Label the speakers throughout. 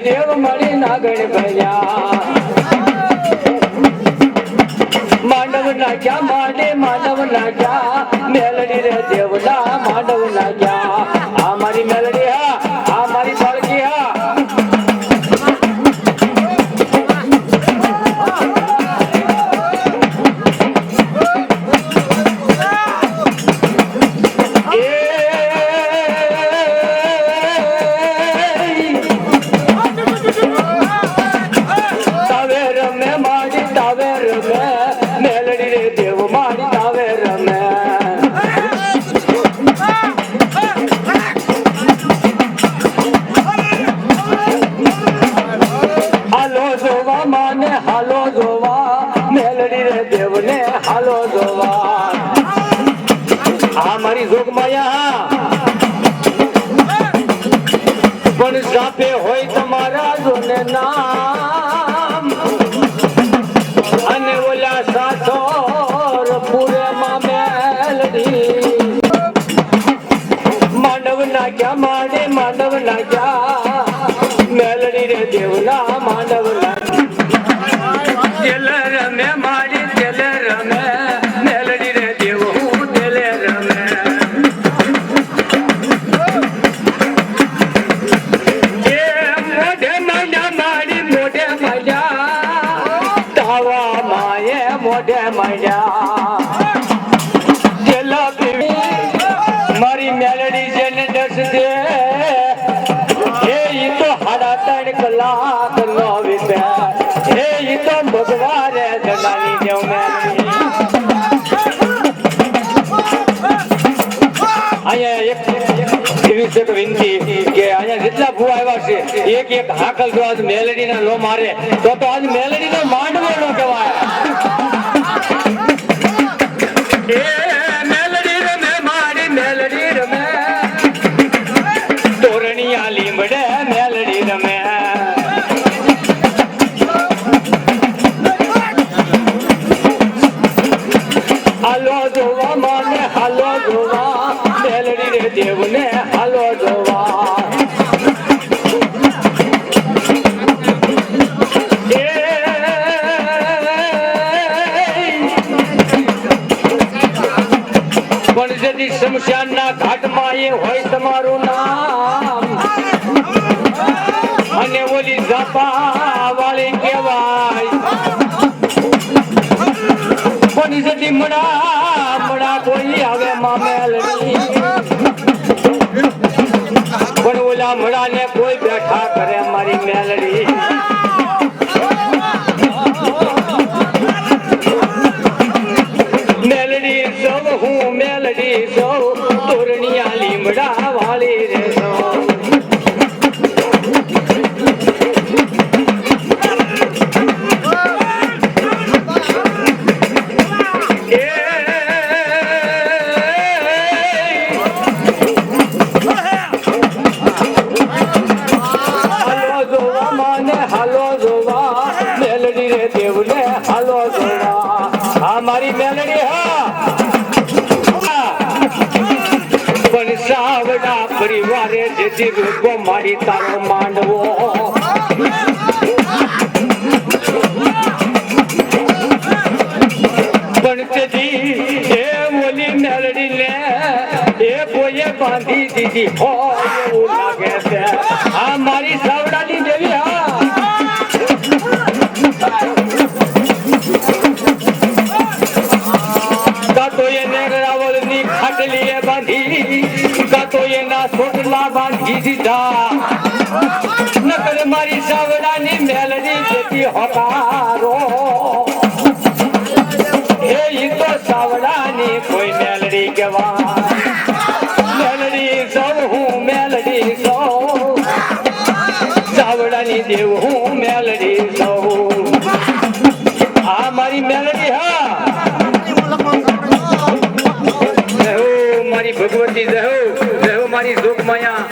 Speaker 1: દેવ મળી નાગણ ભર્યા માંડવ નાખ્યા માંડવ નાખ્યા મેલડી રે દેવના માંડવ નાખ્યા આ મારી મેલડી હા આ મારી બાળકી હા હાલો જોવા મેલડી રે દેવને હાલો જોવા આ મારી જોગમાયા પણ સાપે હોય તમારા જોને નામ અને ઓલા સાથોર પૂરે માં મેલડી માંડવ નાખ્યા માંડવ નાખ્યા મેલડી રે દેવના માંડવ રમે મારી તેલે રમે મેલડી રે દેવ હું તેલે રમે એ મોઢે માંડ્યા મારી મોઢે માંડ્યા તાવા માએ મોઢે માંડ્યા તેલા પીવી મારી મેલડી જેને દસ દે એ તો 3.5 કલાક નો વિતે એ તો ભગવાને જનાની દેવ મેલડી અહીંયા એક એવી છે વિનંતી કે અહીંયા જેટલા ભૂવા આવ્યા છે એક હાકલ જો આજ મેલડી ના લો મારે તો આજ મેલડી નો માંડવો નો કહેવાય એ મેલડી રમે મારી મેલડી રમે તોરણિયા લીમડે મેલડી રમે હાલો જોવા માને હાલો જોવા મેલડી રે દેવને હાલો જોવા પણ જદી શમશાનના ઘાટમાં એ હોય તમારું નામ અને ઓલી ઝાપા વાળી કહેવાય પણ જદી મડા કોઈ આવે માં મેલડી પણ ઓલા મડાને કોઈ બેઠા કરે મારી મેલડી મેલડી સૌ હું મેલડી સૌ તોરણિયા લીમડા વાળી રે સૌ મારી મેલડી હા પણ સાવડા પરિવારે જેથી રૂપો મારી તારો માંડવો પણ તેથી એ ઓલી મેલડી ને એ કોઈએ બાંધી દીધી હોય એવું લાગે છે આ મારી સાવડાની દેવી હા ખાટલીએ બાંધી કાતો એના સોટલા બાંધી દીધા નકર મારી સાવડાની મેલડી જેતી હોકારો એ તો સાવડાની કોઈ મેલડી કહેવા મેલડી સૌ હું મેલડી સૌ સાવડાની દેવ હું મેલડી સૌ આ મારી મેલડી હા મારી ભગવતી જહો મારી જોગમાયા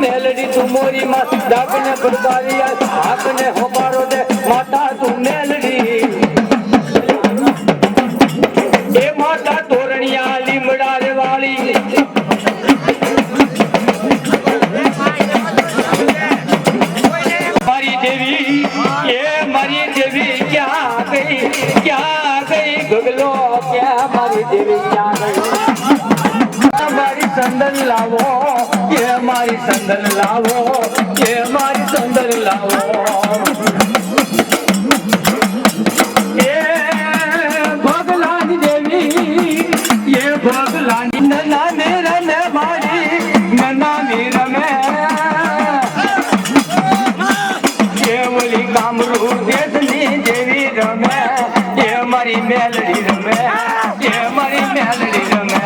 Speaker 1: મેલડી તું મોરી માત ડાકને બરબારિયા હાકને હોબારો દે માતા તું મેલડી એ માતા તોરણિયા લીમડા રે વાળી મારી દેવી ક્યાં ગઈ મારી સંદન લાવો એ મારી સંદન લાવો એ મારી સંદન લાવો એ ભગલાની દેવી એ ભગલાની નના મેરા ને મારી નના મેરા મે એ ઓલી કામરૂ દેશની દેવી રમે એ મારી મેલડી રમે એ મારી મેલડી રમે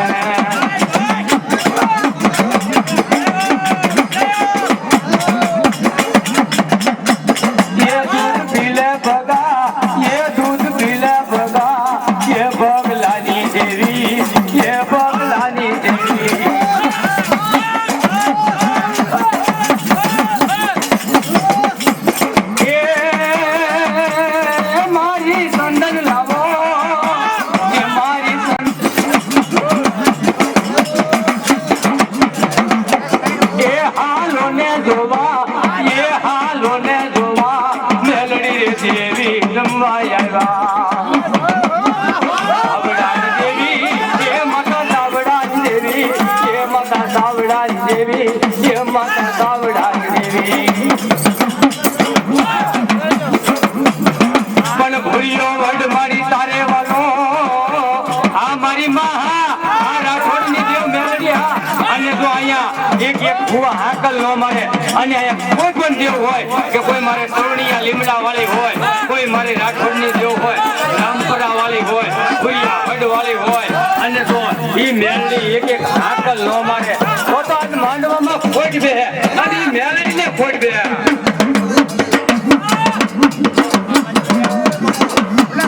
Speaker 1: કોઈ પણ દેવ હોય કે કોઈ મારે તોરણીયા લીમડા વાળી હોય કોઈ મારી રાઠોડની દેવ હોય રામપરા વાળી હોય ભૂયા વડ વાળી હોય અને તો ઈ મેલડી એક હાકલ નો મારે તો આજ માંડવામાં ખોટ બે અને ઈ મેલડીને ખોટ બે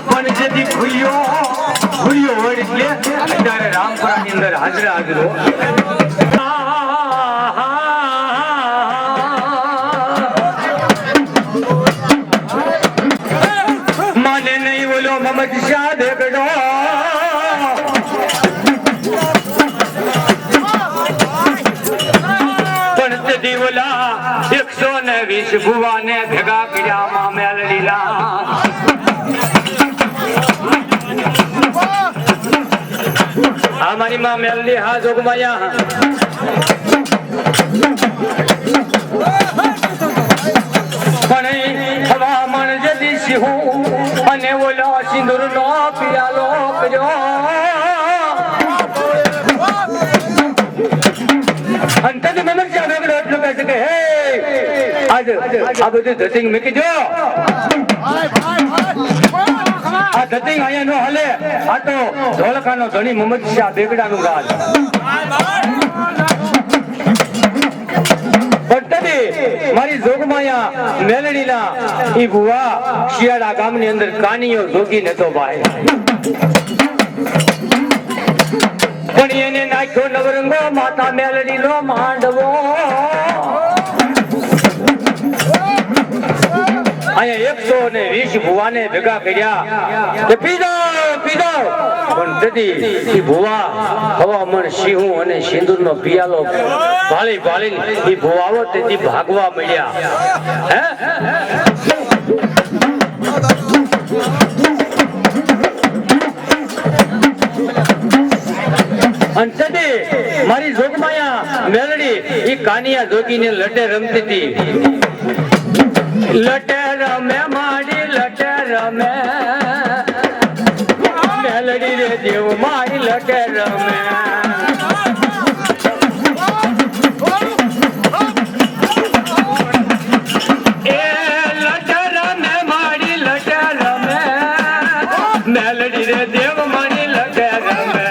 Speaker 1: પણ જેથી ભૂયો વડ એટલે અત્યારે રામપરાની અંદર હાજરો ભુવાને ભેગા કર્યા મેલડીલા અમારી માં મેલડી હા જોગમાયા પણ હવામણ જદી સિંહું અને ઓલો સિંદૂર નો પિયાલો કર્યો અંતર મમર ચાલે એટલું કહે છે કે હે આજ આ બધું ધતિંગ મૂકી દો આ ધતિંગ અહીંયા નો હલે આ તો ધોળકાનો ધણી મોહમ્મદ શાહ બેગડાનું ગાજ મારી જોગમાયા મેલડીના ઈ ભુવા શિયાળા ગામની અંદર કાનીઓ જોગી નતો ભાઈ પણ એને નાખ્યો નવરંગો માતા મેલડી નો માંડવો અહીંયા 120 ભુવાને ભેગા કર્યા કે પીધો પણ તેથી ભુવા હવામણ સિંહું અને સિંદૂર નો પિયાલો ભાળી એ ભુવાઓ તેથી ભાગવા મળ્યા હે અંતતે મારી જોગમાયા મેલડી એ કાનિયા જોગીને લટે રમતી હતી લટે રમે મારી લટે રમે મેલડી રે દેવ મારી લટે રમે એ લટે રમે મારી લટે રમે મેલડી રે દેવ મારી લટે રમે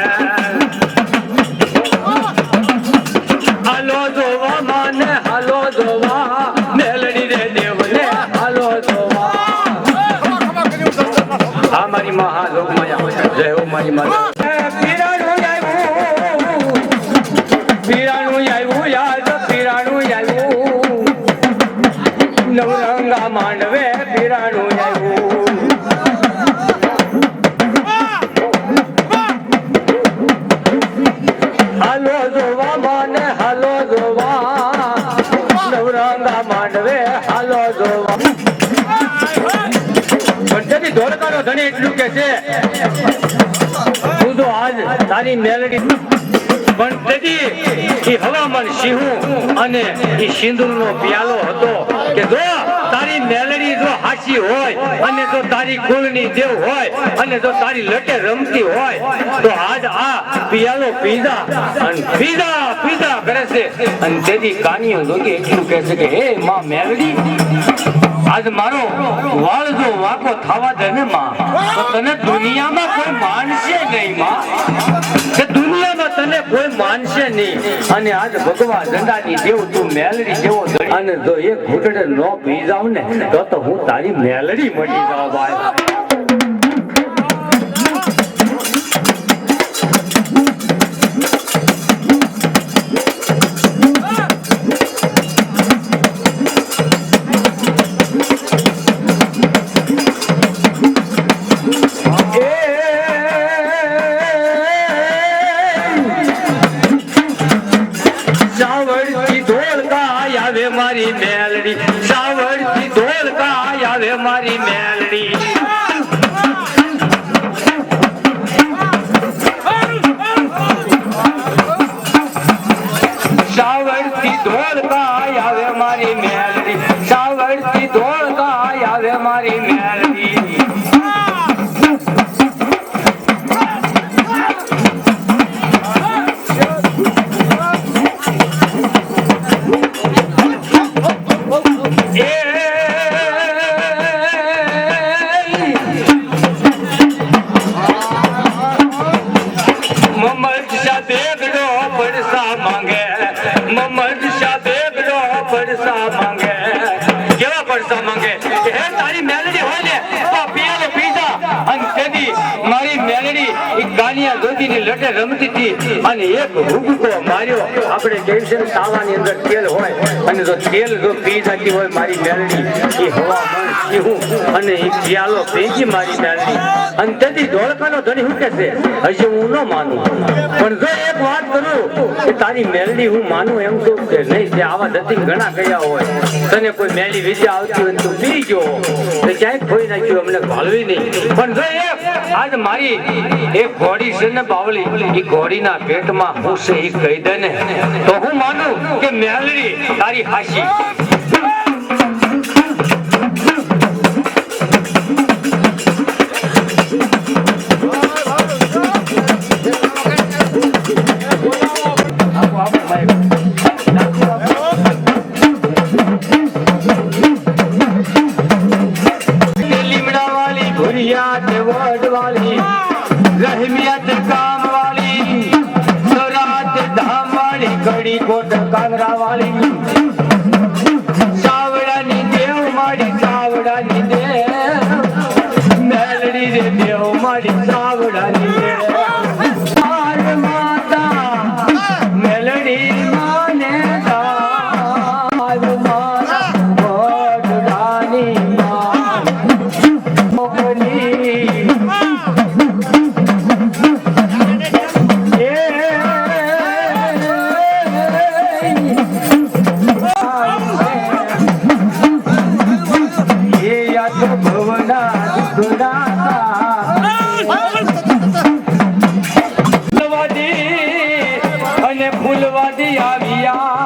Speaker 1: હાલો જોવા માને હાલો જોવા મેલડી રે દેવ ને હાલો જોવા હા મારી માં હા લોકમાયા જય હો મારી માં પીરાણું આવ્યું યાદ પીરાણું આવ્યું નવરંગા માંડવે પીરાણું આવ્યું હાલો જોવા માને હાલો જોવા નવરંગા માંડવે હાલો જોવા ધોળકાનો ધણી એટલું કે છે તું તો આજ તારી મેલડી પણ તેથી એ હવામાન સિંહું અને એ સિંદૂરનો પ્યાલો હતો કે જો તારી મેલડી જો હાચી હોય અને જો તારી કુળની દેવ હોય અને જો તારી લટે રમતી હોય તો આજ આ પિયાલો પીધા અને પીધા કરે છે અને તેથી કાનિયો જોગી એટલું કહે છે કે હે માં મેલડી આજ મારો વાળ જો વાકો થવા દે ને માં તો તને દુનિયામાં કોઈ માનશે નહીં માં કે દુનિયામાં તને કોઈ માનશે નહીં અને આજ ભગવા ઝંડાની દેવ તું મેલડી જેવો અને જો એક ઘૂંટડે ન પી જાવ ને તો હું તારી મેલડી મટી જાવ ભાઈ મારી મેલડી સાવરથી ધોળકા આવે મારી મેલડી સાવરથી ધોળકા આવે મારી મેલડી સાવરથી ધોળકા આવે મારી મેલડી લટે રમતી હતી અને એક હુબકો માર્યો આપણે કેલ્શિયમ તાવાની અંદર તેલ હોય અને જો તેલ જો પી જતી હોય મારી મેલડી એ હવામાન સિંહું અને એ પિયાલો પીજી મારી મેલડી અને તેથી ધોળકાનો ધણી હું કે છે હજી હું ન માનું પણ જો એક વાત કરું કે તારી મેલડી હું માનું એમ તો કે નહીં તે આવા દતી ઘણા ગયા હોય તને કોઈ મેલી વિદ્યા આવતી હોય તું પી ગયો તો ક્યાંય ખોઈ નાખ્યું અમને ભાળવી નહીં પણ જો એક આજ મારી એક ઘોડી છે ને બાવળી એ ઘોડીના પેટમાં હું છે એ કહી દે ને તો હું માનું કે મેલડી તારી હાશી લીમડા વાળી ભુરિયા તે વડ વાળી रहमियत काम वाली सरात धाम वाली कड़ी कोट कांगरा वाली सावड़ानी देव माड़ी सावड़ानी देव मेलड़ी रे देव माड़ी सावड़ानी देव मार माता मेलड़ी माने दार मारा वडरानी मां मोकनी અને ફૂલવાદી આવ્યા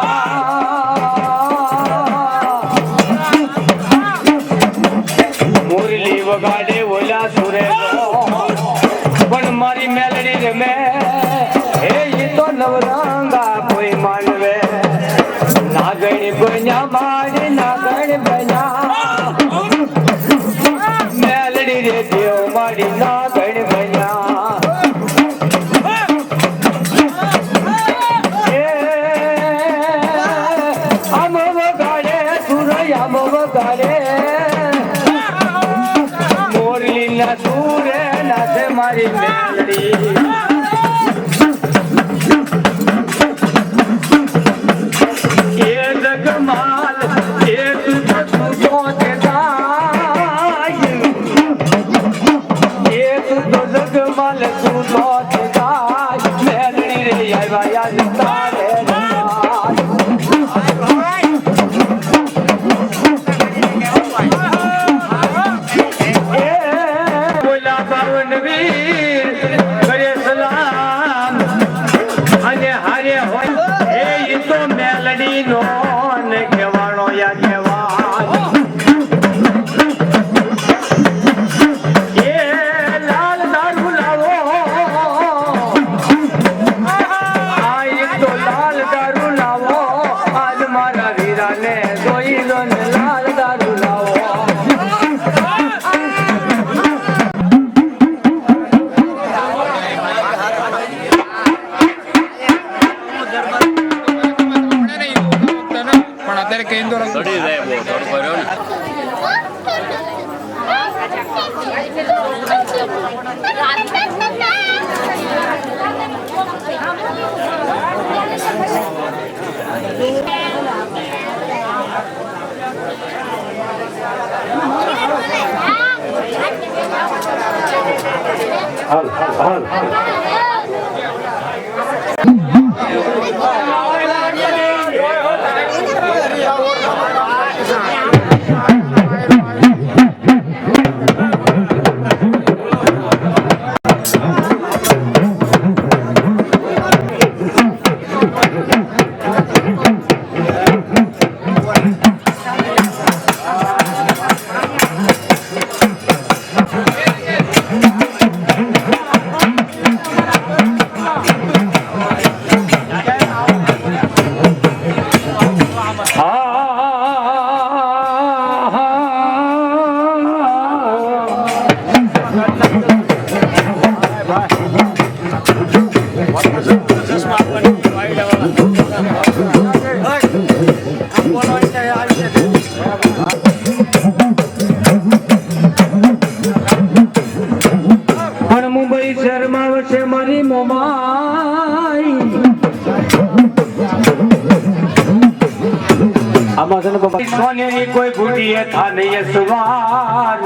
Speaker 1: મુરલી વગાડે ઓલા સુરે પણ મારી મેલડી રમે એ તો નવરંગા કોઈ માનવે નાગણી બન્યા મારી નાગણ બન્યા મેલડી રે દેવ મારી નાગણ બન્યા મોરલી ના સુરે નાચે મારી મેલડી એ જગમાલ એ તું તો ગાય એ તું તો જગમાલ તું તો ગાય મેલડી રે આવ્યા તારે વીર કરે સલાહ
Speaker 2: ચડી જાય બહુ તડકો રહ્યો ને.
Speaker 1: હાલ હાલ મુંબઈ શહેરમાં વસે મારી મોમાઈ આમાં છે ને બાબા સોનેની કોઈ ગુડીએ થાને સવાર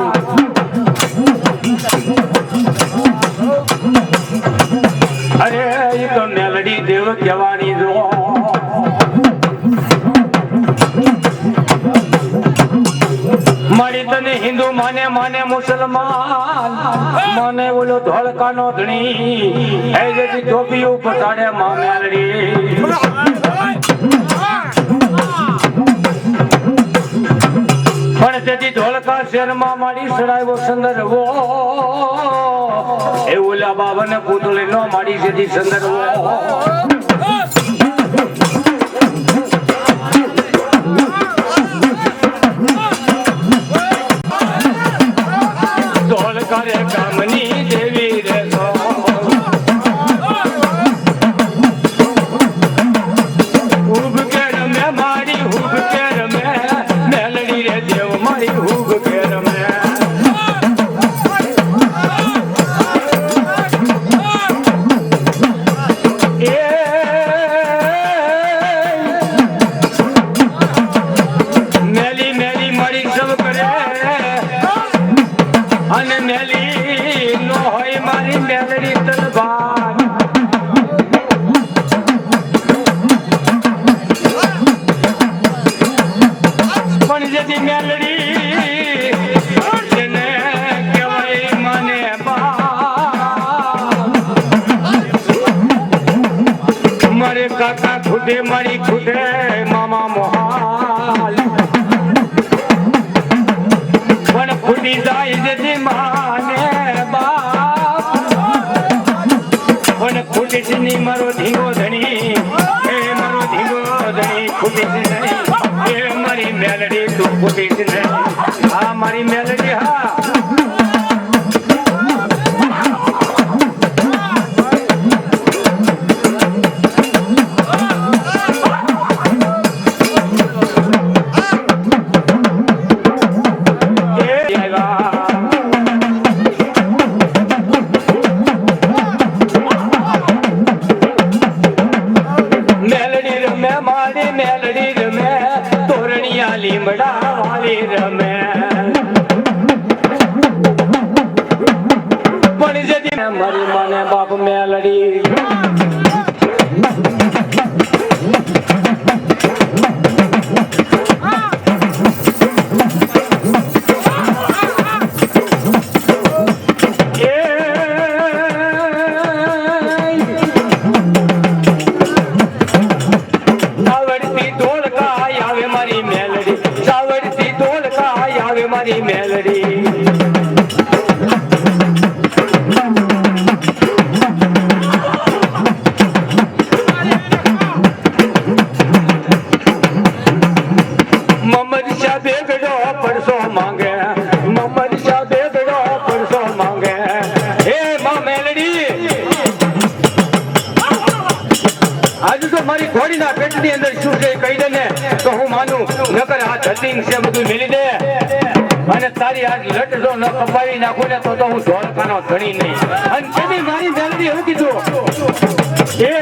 Speaker 1: અરે એ તો મેલડી દેવ કહેવાની જો મારી તને હિન્દુ માને માને મુસલમાન માને ઓલો ધોળકાનો ધણી એ જેથી ટોપી ઉપર તાડે માં મેલડી પણ તેથી ધોળકા શહેરમાં મારી સડાયો સંદર્ભો એ ઓલા બાબાને પૂતળી નો મારી જેથી સંદર્ભો ધોળકારે ગામની દેવી રે હુબ કે રમે મારી હુબ કે રમે મેલડી રે દેવ મારી હુબ કે રમે મેલી મેલી મારી સબ કરે અને મેલી નો હોય મારી મેલડી તલવાર પણ જેથી મેલડી જેને કહેવાય માને મારે કાકા ખુદે મારી ખુદે મામા મોહાલ પણ ખુદી જાય જેથી માને બાપ પણ ખુદી છે ની મારો ધીંગો ધણી એ મારો ધીંગો ધણી ખુદી છે નહીં એ મારી મેલડી તું ખુદી છે નહીં હા મારી મેલડી હા લીમડા વાલી રમે પણ જતી મારી માને બાપ મેલડી મારી મેલડી મારી ઘોડીના પેટની અંદર શું છે એ કહી દે ને તો હું માનું, નકર આ ધતિંગ છે બધું મિલી દે અને તારી આ લટ જો ન કપાવી નાખું ને તો હું ધોળકાનો ધણી નહીં. અને તેથી મારી મેલડી એવું કીધું એ